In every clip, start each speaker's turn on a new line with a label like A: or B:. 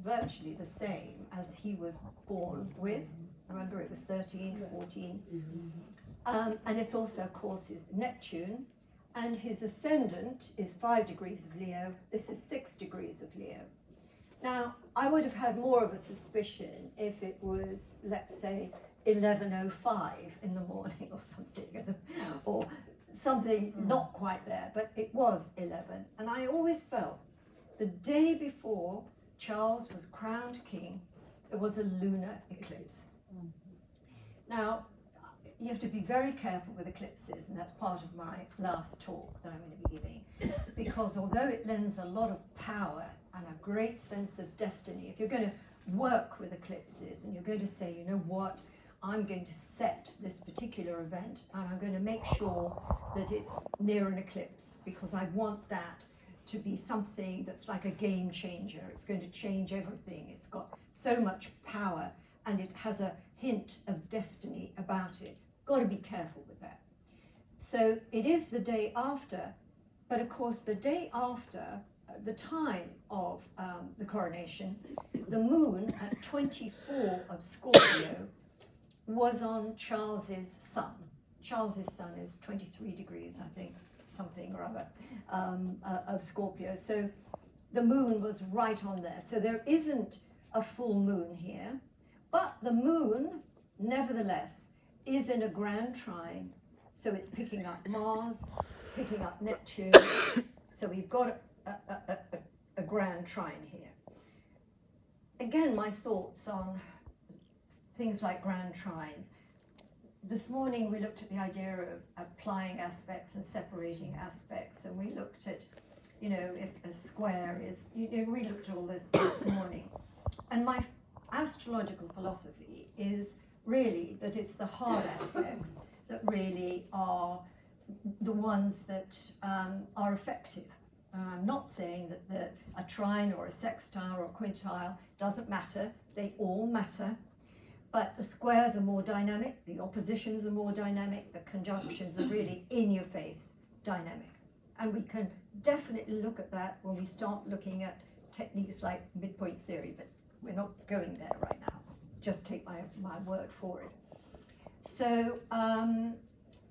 A: virtually the same as he was born with. Remember, it was 13, 14. And it's also, of course, his Neptune. And his ascendant is 5 degrees of Leo. This is 6 degrees of Leo. Now, I would have had more of a suspicion if it was, let's say, 11:05 in the morning or something, or something not quite there, but it was 11. And I always felt the day before Charles was crowned king, there was a lunar eclipse. Now, you have to be very careful with eclipses, and that's part of my last talk that I'm going to be giving, because although it lends a lot of power and a great sense of destiny, if you're going to work with eclipses and you're going to say, you know what, I'm going to set this particular event and I'm going to make sure that it's near an eclipse, because I want that to be something that's like a game changer. It's going to change everything. It's got so much power and it has a hint of destiny about it. Got to be careful with that. So it is the day after, but of course the day after, the time of the coronation, the moon at 24 of Scorpio was on Charles's sun. Charles's sun is 23 degrees, I think, something or other, of Scorpio. So the moon was right on there. So there isn't a full moon here, but the moon, nevertheless, is in a grand trine. So it's picking up Mars, picking up Neptune. So we've got a grand trine here. Again, my thoughts on things like grand trines. This morning we looked at the idea of applying aspects and separating aspects, and we looked at, you know, if a square is, we looked at all this morning. And my astrological philosophy is really that it's the hard aspects that really are the ones that are effective. I'm not saying that a trine or a sextile or a quintile doesn't matter. They all matter. But the squares are more dynamic, the oppositions are more dynamic, the conjunctions are really in-your-face dynamic. And we can definitely look at that when we start looking at techniques like midpoint theory, but we're not going there right now. Just take my word for it. So,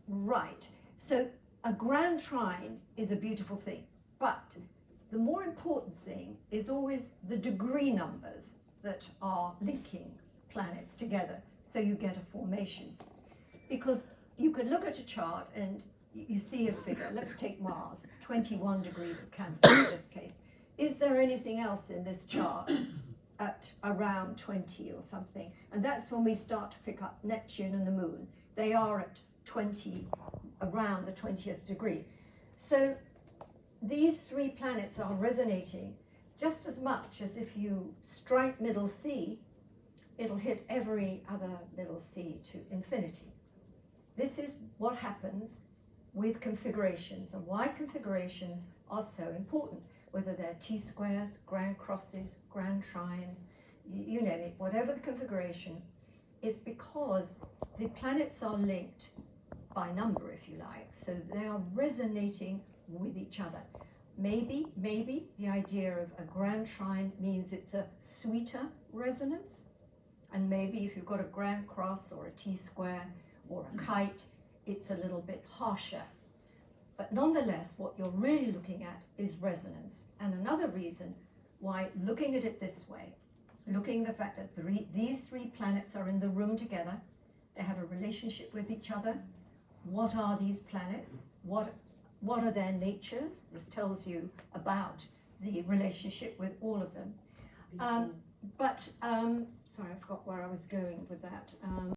A: right. So a grand trine is a beautiful thing, but the more important thing is always the degree numbers that are linking planets together, so you get a formation. Because you could look at a chart and you see a figure. Let's take Mars, 21 degrees of Cancer in this case. Is there anything else in this chart at around 20 or something? And that's when we start to pick up Neptune and the moon. They are at 20, around the 20th degree. So these three planets are resonating just as much as if you strike middle C, it'll hit every other middle C to infinity. This is what happens with configurations, and why configurations are so important, whether they're T-squares, grand crosses, grand trines, you name it, whatever the configuration, it's because the planets are linked by number, if you like, so they are resonating with each other. Maybe the idea of a grand trine means it's a sweeter resonance, and maybe if you've got a grand cross or a T-square or a kite, it's a little bit harsher. But nonetheless, what you're really looking at is resonance. And another reason why looking at it this way, looking at the fact that these three planets are in the room together, they have a relationship with each other. What are these planets? What are their natures? This tells you about the relationship with all of them. Sorry, I forgot where I was going with that.